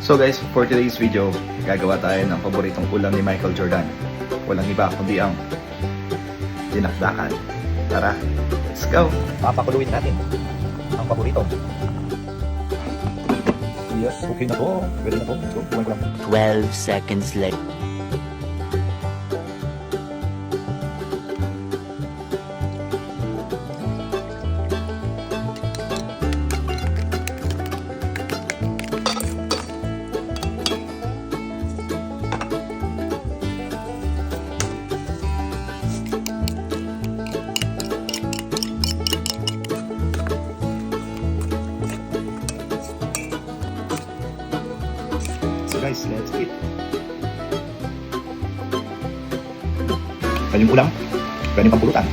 So guys, for today's video, gagawa tayo ng paboritong ulam ni Michael Jordan. Walang iba kundi ang dinakdakan. Tara, let's go! Papakuluin natin ang paborito. Yes, okay na to. Pwede na to. So, kumain ko lang. 12 seconds later. So guys, let's eat. Pwedeng ulam, pwedeng pampulutan.